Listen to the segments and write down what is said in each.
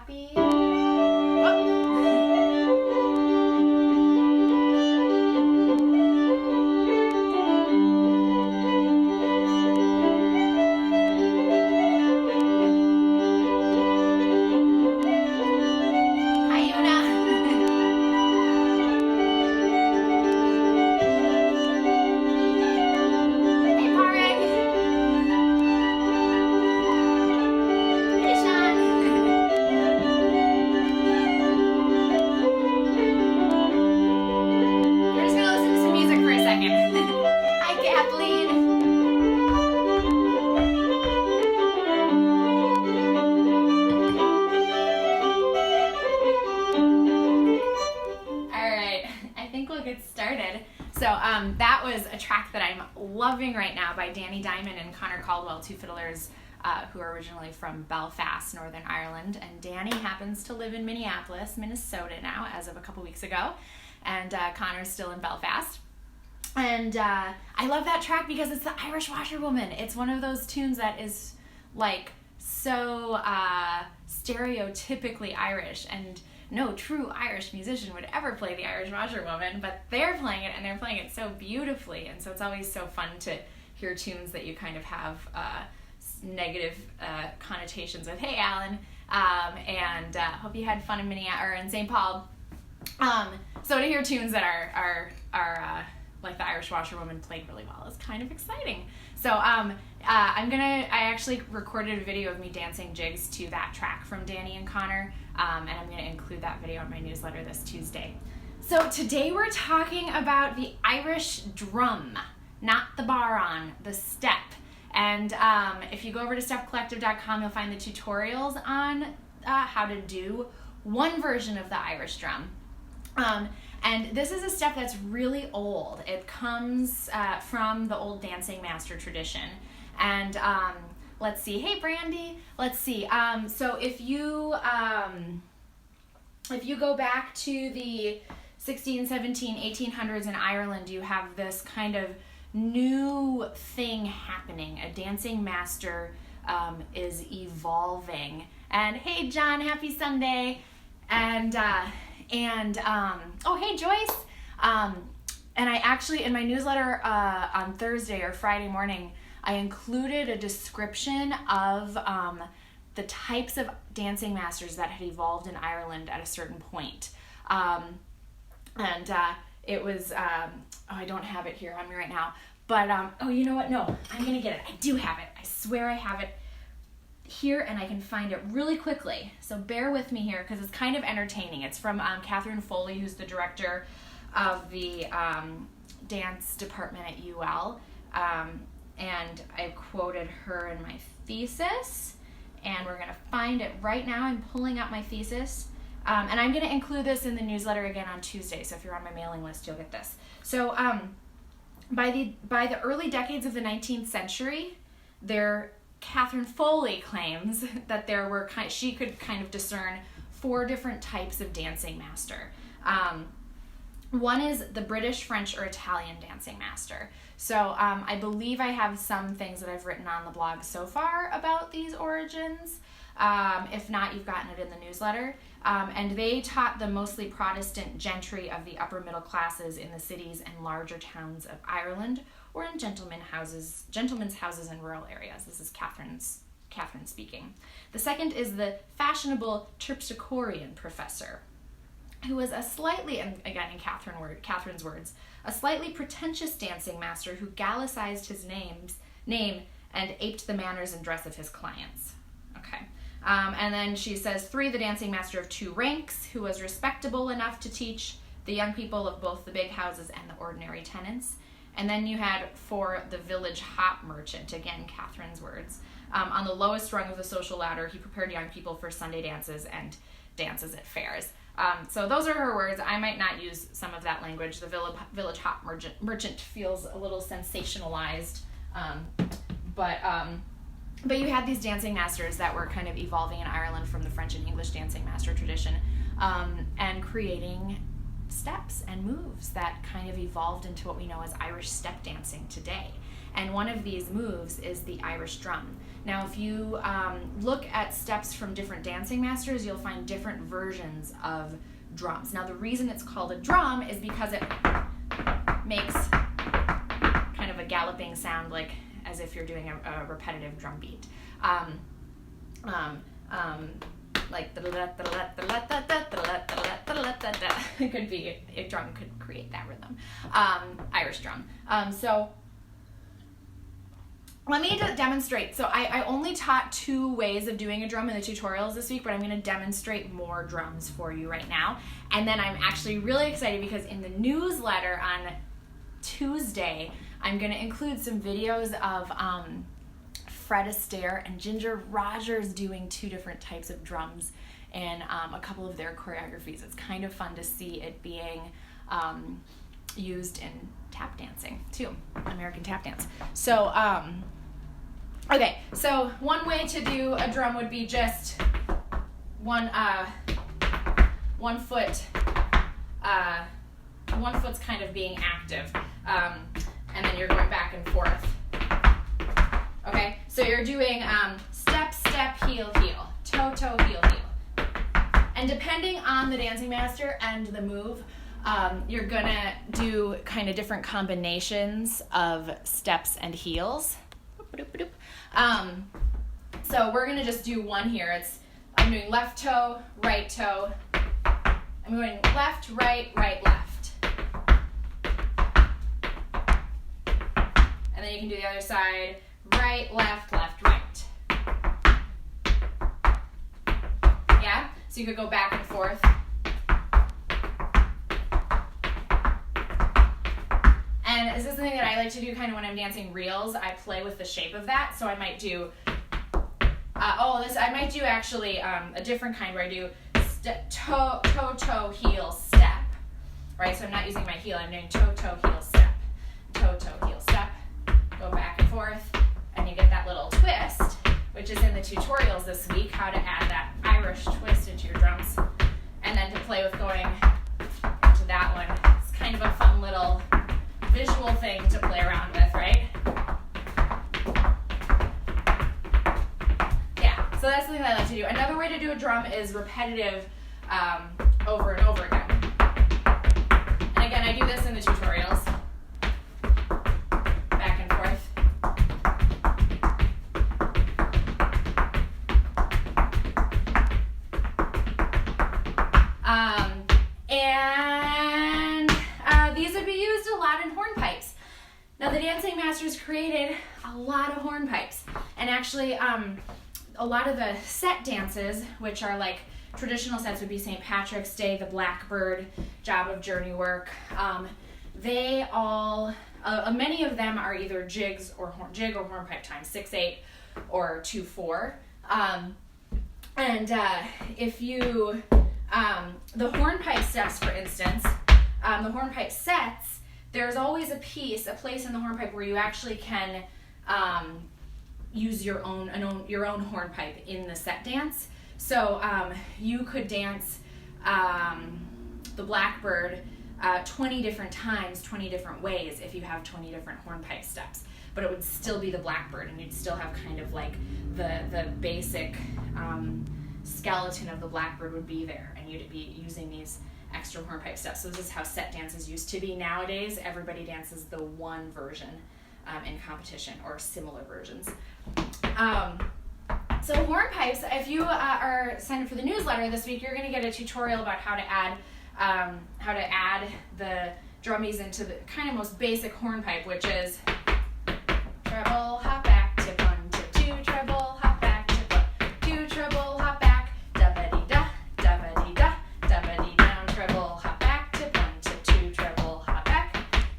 happy. Oh. That was a track that I'm loving right now by Danny Diamond and Conor Caldwell, two fiddlers who are originally from Belfast, Northern Ireland. And Danny happens to live in Minneapolis, Minnesota now, as of a couple weeks ago. And Conor's still in Belfast. And I love that track because it's the Irish Washerwoman. It's one of those tunes that is like so stereotypically Irish, and no true Irish musician would ever play the Irish Washerwoman, but they're playing it, and they're playing it so beautifully, and so it's always so fun to hear tunes that you kind of have negative connotations with. Hey, Alan, and hope you had fun in Minneapolis or in St. Paul. So to hear tunes that are like the Irish Washerwoman played really well is kind of exciting. So I actually recorded a video of me dancing jigs to that track from Danny and Conor, and I'm going to include that video in my newsletter this Tuesday. So today we're talking about the Irish drum, not the baron, the step. And if you go over to stepcollective.com, you'll find the tutorials on how to do one version of the Irish drum. And this is a step that's really old. It comes from the old dancing master tradition. And let's see. Hey, Brandy. Let's see. So if you go back to the 16, 17, 1800s in Ireland, you have this kind of new thing happening. A dancing master is evolving. And hey, John, happy Sunday. And oh, hey, Joyce. And I actually, in my newsletter on Thursday or Friday morning, I included a description of the types of dancing masters that had evolved in Ireland at a certain point. It was, I don't have it here on me right now, but, oh, you know what? No, I'm going to get it. I do have it. I swear I have it here, and I can find it really quickly. So bear with me here because it's kind of entertaining. It's from Catherine Foley, who's the director of the dance department at UL. And I quoted her in my thesis, and we're going to find it right now. I'm pulling up my thesis, and I'm going to include this in the newsletter again on Tuesday, so if you're on my mailing list, you'll get this. So by the early decades of the 19th century, Catherine Foley claims that she could kind of discern 4 different types of dancing master. One is the British, French, or Italian dancing master. So I believe I have some things that I've written on the blog so far about these origins. If not, you've gotten it in the newsletter. And they taught the mostly Protestant gentry of the upper middle classes in the cities and larger towns of Ireland, or in gentlemen's houses in rural areas. This is Catherine speaking. The second is the fashionable terpsichorean professor, who was a slightly, and again in Catherine's words, a slightly pretentious dancing master who gallicized his name and aped the manners and dress of his clients. Okay. And then she says 3, the dancing master of 2 ranks, who was respectable enough to teach the young people of both the big houses and the ordinary tenants. And then you had 4, the village hop merchant, again, Catherine's words. On the lowest rung of the social ladder, he prepared young people for Sunday dances and dances at fairs. So those are her words. I might not use some of that language. The village hop merchant feels a little sensationalized. But you had these dancing masters that were kind of evolving in Ireland from the French and English dancing master tradition, and creating steps and moves that kind of evolved into what we know as Irish step dancing today. And one of these moves is the Irish drum. Now, if you look at steps from different dancing masters, you'll find different versions of drums. Now, the reason it's called a drum is because it makes kind of a galloping sound, like as if you're doing a repetitive drum beat. Like it could be, a drum could create that rhythm. Irish drum. So let me demonstrate. So I only taught 2 ways of doing a drum in the tutorials this week, but I'm going to demonstrate more drums for you right now. And then I'm actually really excited because in the newsletter on Tuesday, I'm going to include some videos of Fred Astaire and Ginger Rogers doing 2 different types of drums and a couple of their choreographies. It's kind of fun to see it being used in tap dancing too, American tap dance. So, okay, so one way to do a drum would be just one foot, one foot's kind of being active, and then you're going back and forth. Okay, so you're doing step, step, heel, heel, toe, toe, heel, heel. And depending on the dancing master and the move, you're gonna do kind of different combinations of steps and heels. So we're gonna just do one here. I'm doing left toe, right toe. I'm going left, right, right, left. And then you can do the other side. Right, left, left, right. Yeah? So you could go back and forth. And this is something that I like to do kind of when I'm dancing reels. I play with the shape of that. So I might do, I might do actually a different kind where I do toe, toe, toe, heel, step. Right? So I'm not using my heel. I'm doing toe, toe, heel, step. Toe, toe, heel, step. Go back and forth. And you get that little twist, which is in the tutorials this week, how to add that Irish twist into your drums. And then to play with going into that one. It's kind of a fun little visual thing to play around with, right? Yeah, so that's something that I like to do. Another way to do a drum is repetitive over and over again. And again, I do this in the tutorials. Back and forth. These would be used a lot in hornpipes. Now the dancing masters created a lot of hornpipes, and actually a lot of the set dances, which are like traditional sets, would be St. Patrick's Day, the Blackbird, Job of Journey Work. They all, many of them are either jig or hornpipe time, 6/8 or 2/4. If you the hornpipe steps, for instance, the hornpipe sets, there's always a place in the hornpipe where you actually can use your own hornpipe in the set dance. So you could dance the Blackbird 20 different times, 20 different ways if you have 20 different hornpipe steps. But it would still be the Blackbird, and you'd still have kind of like the basic skeleton of the Blackbird would be there, and you'd be using these extra hornpipe steps. So this is how set dances used to be. Nowadays, everybody dances the one version in competition, or similar versions. So hornpipes, if you are signed up for the newsletter this week, you're going to get a tutorial about how to add the drummies into the kind of most basic hornpipe, which is treble, hop back, tip 1, tip 2, treble, hop back, tip 1, 2, treble, hop back, da-ba-dee-da, da-ba-dee-da, da-ba-dee down, treble, hop back, tip 1, tip 2, treble, hop back,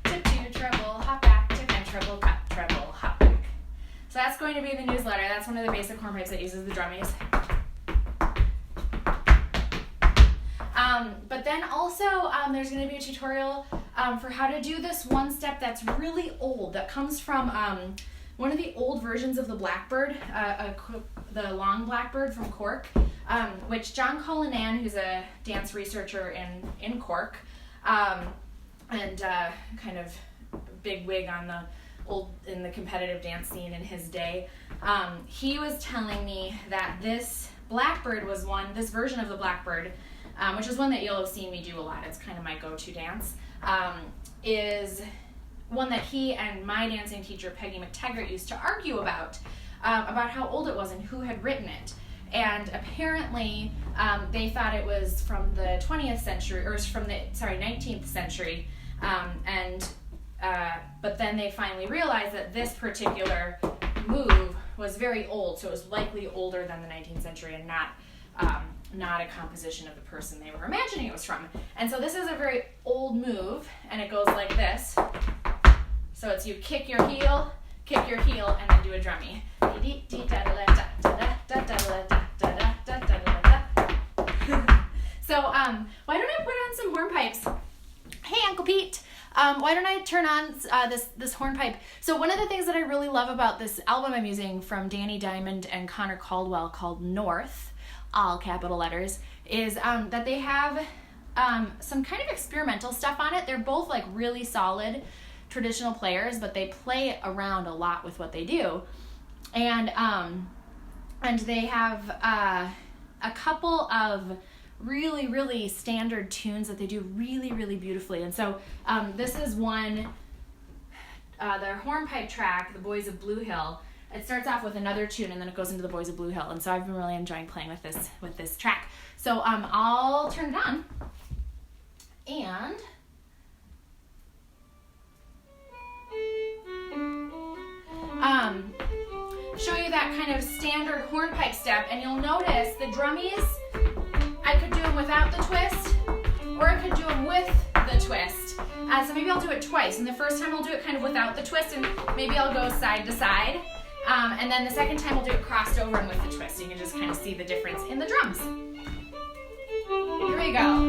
tip 2, treble, hop back, tip, and treble, cut, treble, hop back. So that's going to be in the newsletter. That's one of the basic hornpipes that uses the drummies. But then also there's going to be a tutorial for how to do this one step that's really old, that comes from one of the old versions of the Blackbird, the long Blackbird from Cork, which John Cullinan, who's a dance researcher in Cork, and kind of big wig on in the competitive dance scene in his day. He was telling me that this Blackbird was this version of the Blackbird, which is one that you'll have seen me do a lot. It's kind of my go-to dance, is one that he and my dancing teacher, Peggy McTaggart, used to argue about how old it was and who had written it. And apparently they thought it was from the 20th century, or from the 19th century, but then they finally realized that this particular move was very old, so it was likely older than the 19th century and not a composition of the person they were imagining it was from. And so this is a very old move, and it goes like this. So it's you kick your heel, and then do a drummy. So why don't I put on some hornpipes? Hey, Uncle Pete. Why don't I turn on this hornpipe? So one of the things that I really love about this album I'm using from Danny Diamond and Conor Caldwell, called North, all capital letters, is that they have some kind of experimental stuff on it. They're both like really solid traditional players, but they play around a lot with what they do. And they have a couple of really, really standard tunes that they do really, really beautifully. And so this is one, their hornpipe track, The Boys of Blue Hill. It starts off with another tune, and then it goes into The Boys of Blue Hill. And so I've been really enjoying playing with this track. So I'll turn it on and show you that kind of standard hornpipe step. And you'll notice the drummies, I could do them without the twist, or I could do them with the twist. So maybe I'll do it twice. And the first time I'll do it kind of without the twist, and maybe I'll go side to side. And then the second time I'll do it crossed over and with the twist. You can just kind of see the difference in the drums. Here we go.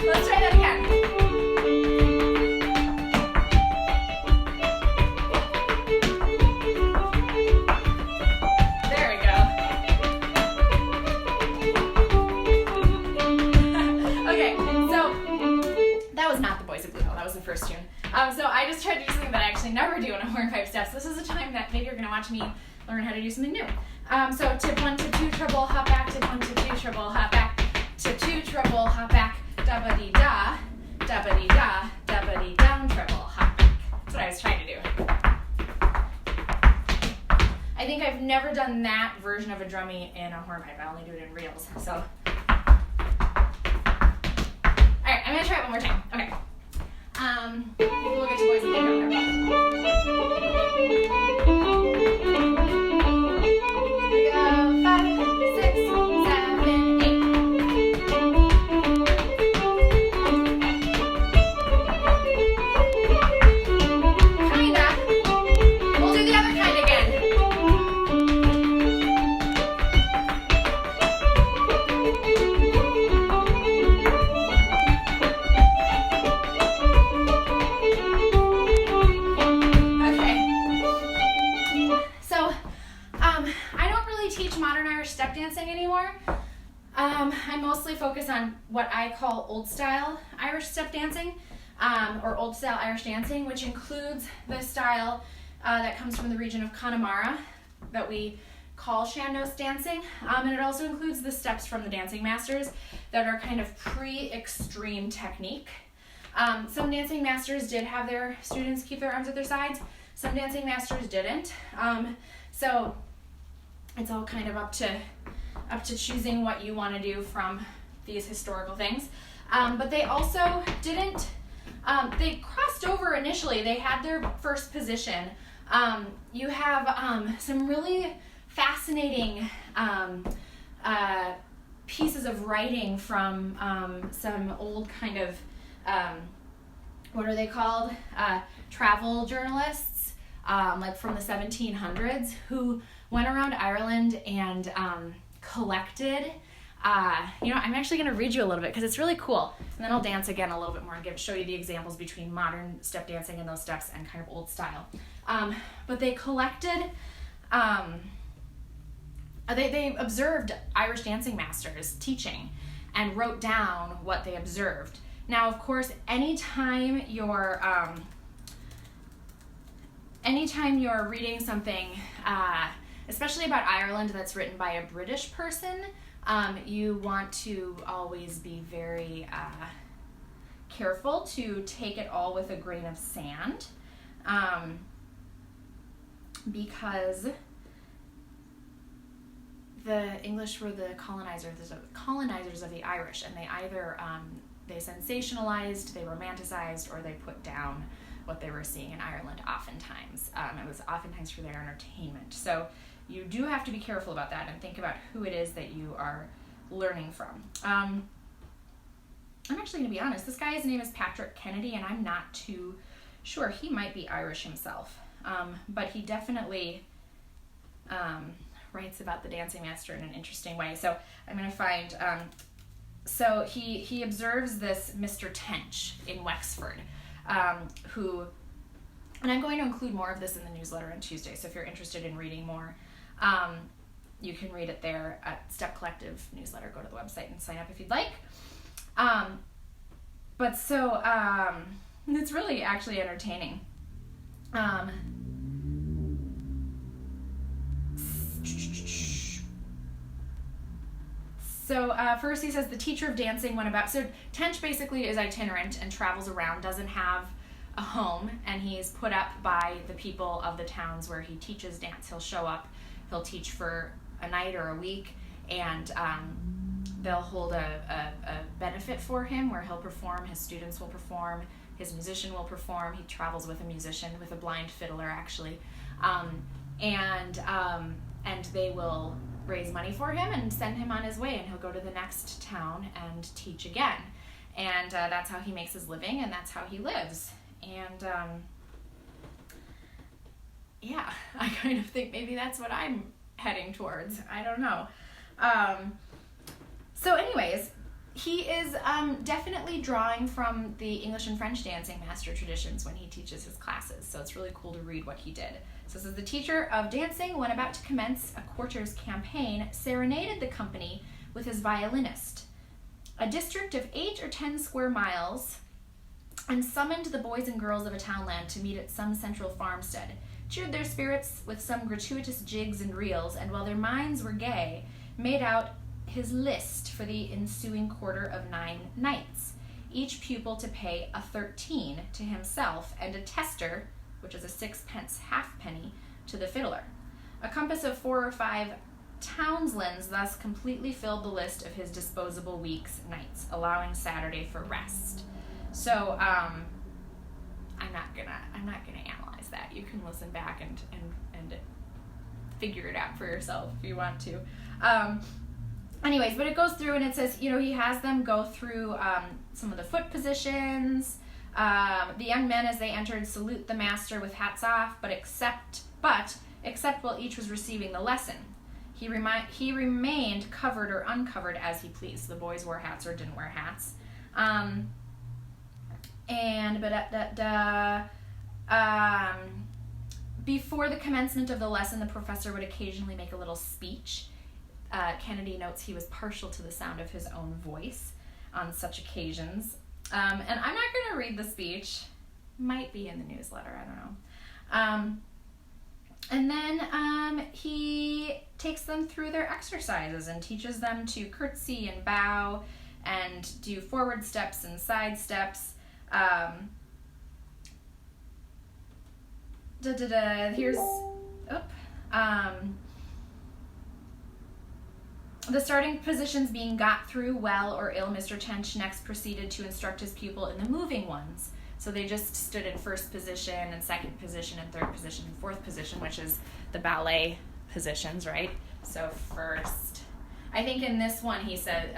Let's try that again. There we go. Okay, so that was not The Boys of Blue Hill. That was the first tune. So I just tried to do something that I actually never do in a hornpipe step. So this is a time that maybe you're going to watch me learn how to do something new. So tip 1, tip 2, treble, hop back, tip 1, tip 2, treble, hop back, tip 2, treble, hop back, da-ba-dee-da, da-ba-dee-da, da-ba-dee, down, treble, hop back. That's what I was trying to do. I think I've never done that version of a drummy in a hornpipe. I only do it in reels. So, all right, I'm gonna try it one more time. Okay. Maybe we'll get to Boys and Blue Hill. Here we go. 5, 6, 7, 8. I mostly focus on what I call old style Irish step dancing, or old style Irish dancing, which includes the style that comes from the region of Connemara that we call Shandos dancing, and it also includes the steps from the dancing masters that are kind of pre-extreme technique. Some dancing masters did have their students keep their arms at their sides. Some dancing masters didn't. So it's all kind of up to choosing what you want to do from these historical things. But they also didn't, they crossed over initially. They had their first position. You have some really fascinating pieces of writing from some old kind of, what are they called? Travel journalists, like from the 1700s, who went around Ireland and collected, I'm actually going to read you a little bit because it's really cool, and then I'll dance again a little bit more and show you the examples between modern step dancing and those steps and kind of old style. But they collected They observed Irish dancing masters teaching and wrote down what they observed. Now, of course, anytime you're reading something, especially about Ireland, that's written by a British person, you want to always be very careful to take it all with a grain of sand, because the English were the colonizers of the Irish, and they either they sensationalized, they romanticized, or they put down what they were seeing in Ireland oftentimes. It was oftentimes for their entertainment. So you do have to be careful about that and think about who it is that you are learning from. I'm actually going to be honest, this guy's name is Patrick Kennedy, and I'm not too sure. He might be Irish himself, but he definitely writes about the dancing master in an interesting way. So I'm going to find, so he observes this Mr. Tench in Wexford, who, and I'm going to include more of this in the newsletter on Tuesday, so if you're interested in reading more, you can read it there at Step Collective newsletter. Go to the website and sign up if you'd like. But so, it's really actually entertaining. So first he says the teacher of dancing went about, so Tench basically is itinerant and travels around, doesn't have a home, and he's put up by the people of the towns where he teaches dance. He'll show up, he'll teach for a night or a week, and they'll hold a benefit for him where he'll perform, his students will perform, his musician will perform. He travels with a musician, with a blind fiddler actually, and they will raise money for him and send him on his way, and he'll go to the next town and teach again. And that's how he makes his living, and that's how he lives. And yeah, I kind of think maybe that's what I'm heading towards. I don't know. So anyways, he is definitely drawing from the English and French dancing master traditions when he teaches his classes. So it's really cool to read what he did. So this is the teacher of dancing, when about to commence a quarter's campaign, serenaded the company with his violinist, a district of 8 or 10 square miles, and summoned the boys and girls of a townland to meet at some central farmstead, cheered their spirits with some gratuitous jigs and reels, and while their minds were gay, made out his list for the ensuing quarter of 9 nights, each pupil to pay a 13 to himself, and a tester, which is a 6pence halfpenny, to the fiddler. A compass of 4 or 5 townslands thus completely filled the list of his disposable week's nights, allowing Saturday for rest. So I'm not gonna analyze that. You can listen back and figure it out for yourself if you want to. Anyways, but it goes through and it says, he has them go through some of the foot positions. The young men, as they entered, salute the master with hats off, but except while each was receiving the lesson. He remained covered or uncovered as he pleased. The boys wore hats or didn't wear hats. Before the commencement of the lesson, the professor would occasionally make a little speech. Kennedy notes he was partial to the sound of his own voice on such occasions. And I'm not going to read the speech. Might be in the newsletter, I don't know. And then he takes them through their exercises and teaches them to curtsy and bow and do forward steps and side steps. Here's... The starting positions being got through well or ill, Mr. Tench next proceeded to instruct his pupil in the moving ones. So they just stood in first position and second position and third position and fourth position, which is the ballet positions, right? So first. I think in this one he said,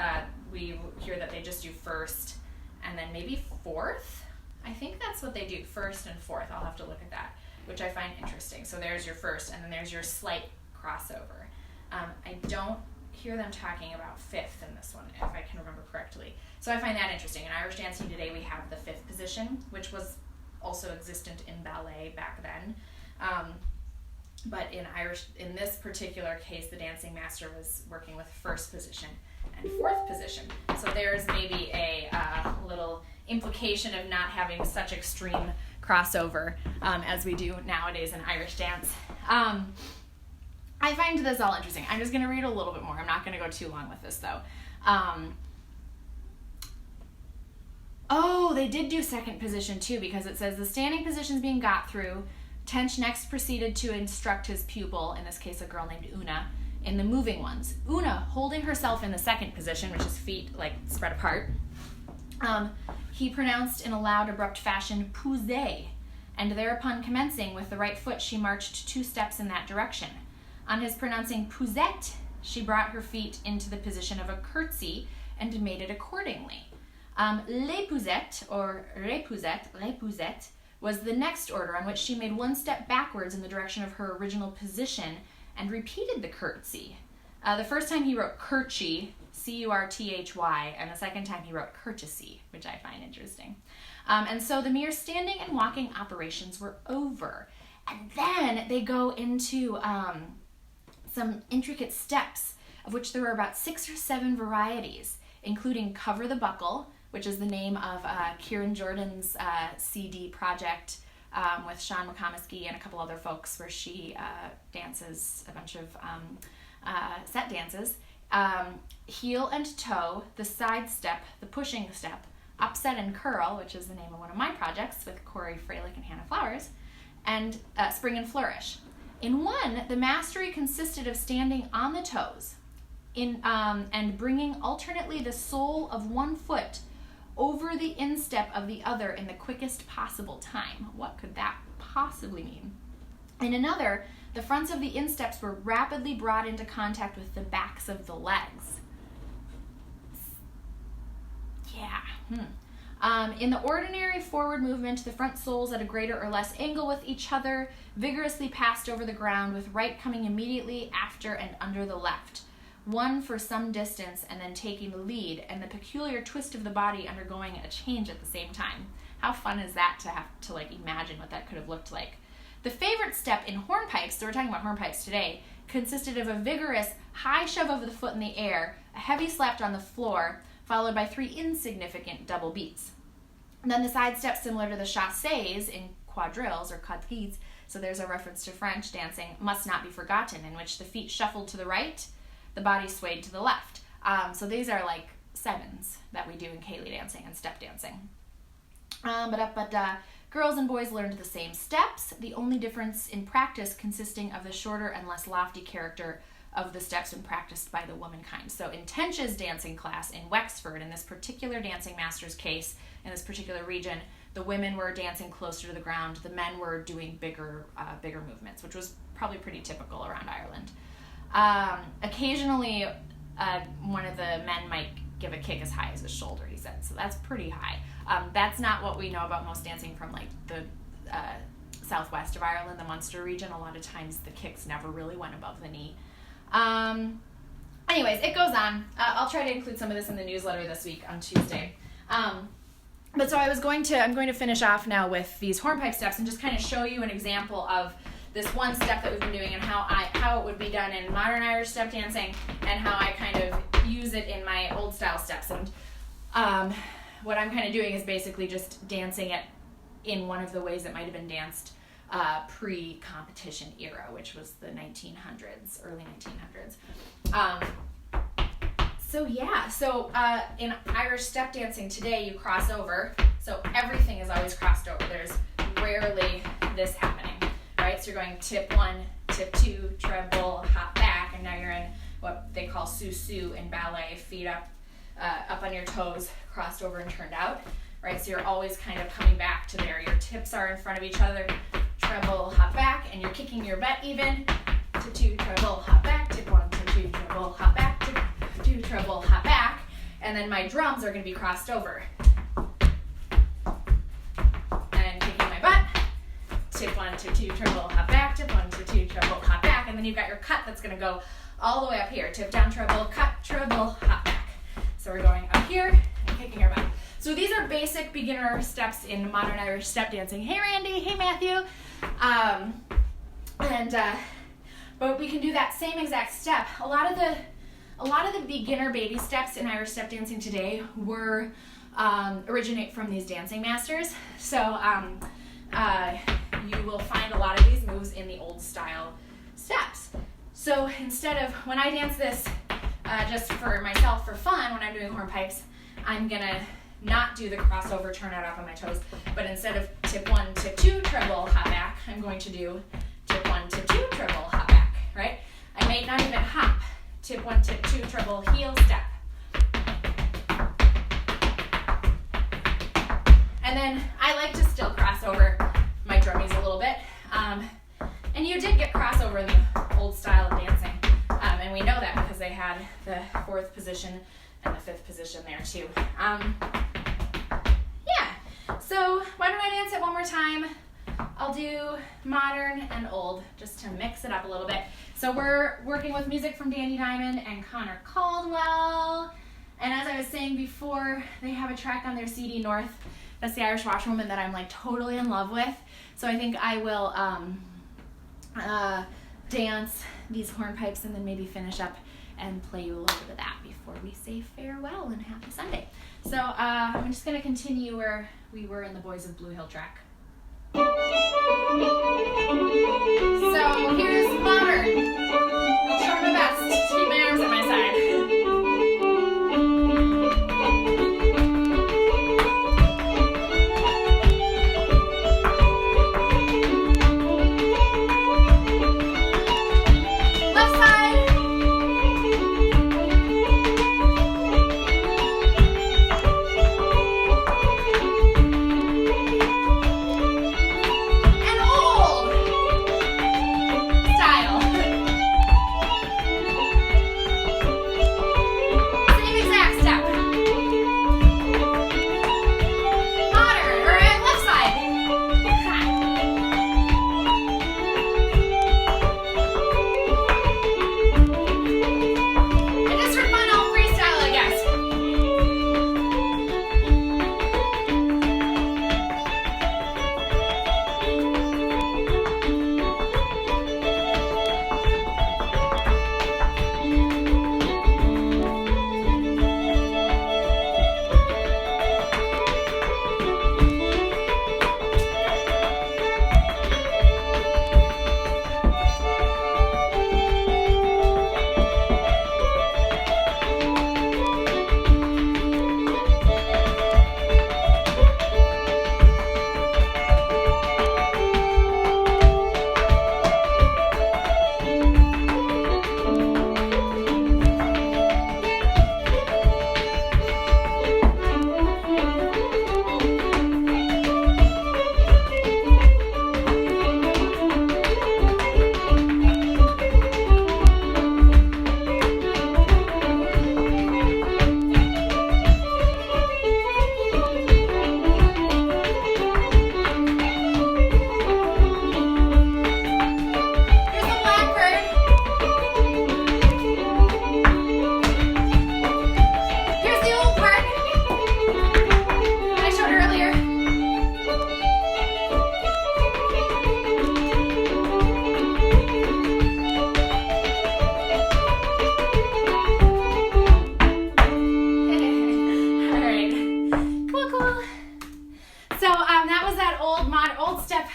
we hear that they just do first and then maybe fourth. I think that's what they do, first and fourth. I'll have to look at that, which I find interesting. So there's your first, and then there's your slight crossover. I don't hear them talking about fifth in this one, if I can remember correctly. So I find that interesting. In Irish dancing today, we have the fifth position, which was also existent in ballet back then. But in this particular case, the dancing master was working with first position and fourth position. So there's maybe a little implication of not having such extreme crossover as we do nowadays in Irish dance. I find this all interesting. I'm just going to read a little bit more. I'm not going to go too long with this, though. They did do second position, too, because it says the standing positions being got through, Tench next proceeded to instruct his pupil, in this case a girl named Una, in the moving ones. Una, holding herself in the second position, which is feet spread apart, he pronounced in a loud, abrupt fashion, "Pousez," and thereupon commencing with the right foot, she marched 2 steps in that direction. On his pronouncing "Pousette," she brought her feet into the position of a curtsy and made it accordingly. L'épousette, or repousette, was the next order, on which she made 1 step backwards in the direction of her original position and repeated the curtsy. The first time he wrote curtsy, C-U-R-T-H-Y, and the second time he wrote courtesy, which I find interesting. And so the mere standing and walking operations were over. And then they go into some intricate steps, of which there were about 6 or 7 varieties, including Cover the Buckle, which is the name of Kieran Jordan's CD project with Sean McComiskey and a couple other folks, where she dances a bunch of set dances. Heel and Toe, the Side Step, the Pushing Step, Upset and Curl, which is the name of one of my projects with Corey Freilich and Hannah Flowers, and Spring and Flourish. In one, the mastery consisted of standing on the toes and bringing alternately the sole of one foot over the instep of the other in the quickest possible time. What could that possibly mean? In another, the fronts of the insteps were rapidly brought into contact with the backs of the legs. In the ordinary forward movement, the front soles at a greater or less angle with each other vigorously passed over the ground, with right coming immediately after and under the left, one for some distance and then taking the lead, and the peculiar twist of the body undergoing a change at the same time. How fun is that to have to imagine what that could have looked like? The favorite step in hornpipes, so we're talking about hornpipes today, consisted of a vigorous high shove of the foot in the air, a heavy slap on the floor, followed by 3 insignificant double beats. And then the side steps, similar to the chassés in quadrilles or quadrilles, so there's a reference to French dancing, must not be forgotten, in which the feet shuffled to the right, the body swayed to the left. So these are like 7s that we do in Ceilidh dancing and step dancing. Girls and boys learned the same steps, the only difference in practice consisting of the shorter and less lofty character of the steps when practiced by the womankind. So in Tench's dancing class in Wexford, in this particular dancing master's case, in this particular region, the women were dancing closer to the ground, the men were doing bigger movements, which was probably pretty typical around Ireland. Occasionally, one of the men might give a kick as high as his shoulder, he said, so that's pretty high. That's not what we know about most dancing from the southwest of Ireland, the Munster region. A lot of times the kicks never really went above the knee. Anyways, it goes on. I'll try to include some of this in the newsletter this week on Tuesday. But so I'm going to finish off now with these hornpipe steps and just kind of show you an example of this one step that we've been doing and how it would be done in modern Irish step dancing and how I kind of use it in my old style steps. And what I'm kind of doing is basically just dancing it in one of the ways that might have been danced pre-competition era, which was the 1900s, early 1900s. So in Irish step dancing today, you cross over. So everything is always crossed over. There's rarely this happening, right? So you're going tip 1, tip 2, treble, hop back, and now you're in what they call sous-sus in ballet, feet up on your toes, crossed over and turned out, right? So you're always kind of coming back to there. Your tips are in front of each other, treble, hop back, and you're kicking your butt even. Tip 2, treble, hop back, tip 1, tip 2, treble, hop back, tip 2, treble, hop back, and then my drums are going to be crossed over. And kicking my butt, tip 1, tip 2, treble, hop back, tip 1, tip 2, treble, hop back, and then you've got your cut that's going to go all the way up here. Tip down, treble, cut, treble, hop back. So we're going up here and kicking our butt. So these are basic beginner steps in modern Irish step dancing. Hey Randy, hey Matthew. But we can do that same exact step. A lot of the beginner baby steps in Irish step dancing today were originate from these dancing masters. So you will find a lot of these moves in the old style steps. So instead of, when I dance this just for myself for fun, when I'm doing hornpipes, I'm gonna not do the crossover turn out off on my toes, but instead of tip 1, tip 2, treble, hop back, I'm going to do tip 1, tip 2, treble, hop back, right? I may not even hop. Tip 1, tip 2, treble, heel step. And then I like to still cross over my drummies a little bit. And you did get crossover in the old style of dancing. And we know that because they had the 4th position and the 5th position there too. Yeah, so why don't I dance it one more time? I'll do modern and old just to mix it up a little bit. So we're working with music from Danny Diamond and Conor Caldwell. And as I was saying before, they have a track on their CD North. That's the Irish Washerwoman that I'm like totally in love with. So I think I will dance these hornpipes and then maybe finish up and play you a little bit of that before we say farewell and happy Sunday. So I'm just going to continue where we were in the Boys of Blue Hill track. So here's modern. I'll try my best to keep my arms at my side.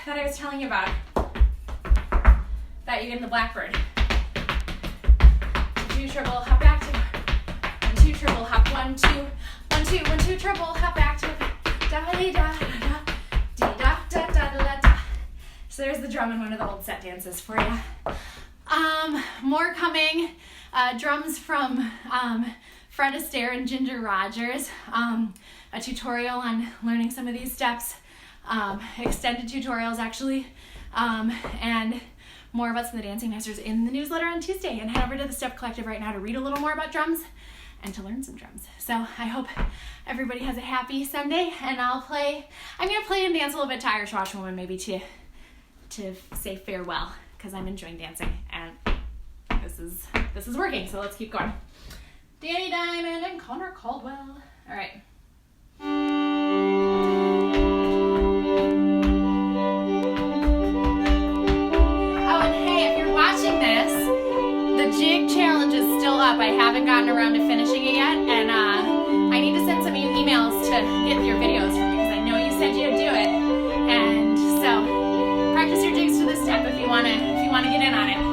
that I was telling you about that you get in the Blackbird. 2 triple, hop back to 1 2 triple, hop 1 2 1 2 1 2 triple, hop back to da da da da da da da da da. So there's the drum in one of the old set dances for you. More coming. Drums from Fred Astaire and Ginger Rogers. A tutorial on learning some of these steps. Extended tutorials actually. And more about some of the dancing masters in the newsletter on Tuesday. And head over to the Step Collective right now to read a little more about drums and to learn some drums. So I hope everybody has a happy Sunday, and I'm gonna play and dance a little bit to Irish Washerwoman, maybe to say farewell, because I'm enjoying dancing and this is working, so let's keep going. Danny Diamond and Conor Caldwell. All right. Oh, and hey, if you're watching this YouTube challenge is still up. I haven't gotten around to finishing it yet, and I need to send some of you emails to get your videos from me because I know you said you'd do it. And so practice your jigs to this step if you wanna get in on it.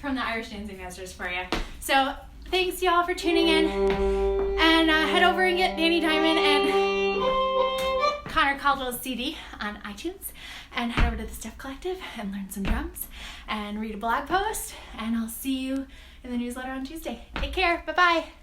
From the Irish Dancing Masters for you. So thanks y'all for tuning in, and head over and get Danny Diamond and Conor Caldwell's CD on iTunes, and head over to the Step Collective and learn some drums and read a blog post, and I'll see you in the newsletter on Tuesday. Take care. Bye-bye.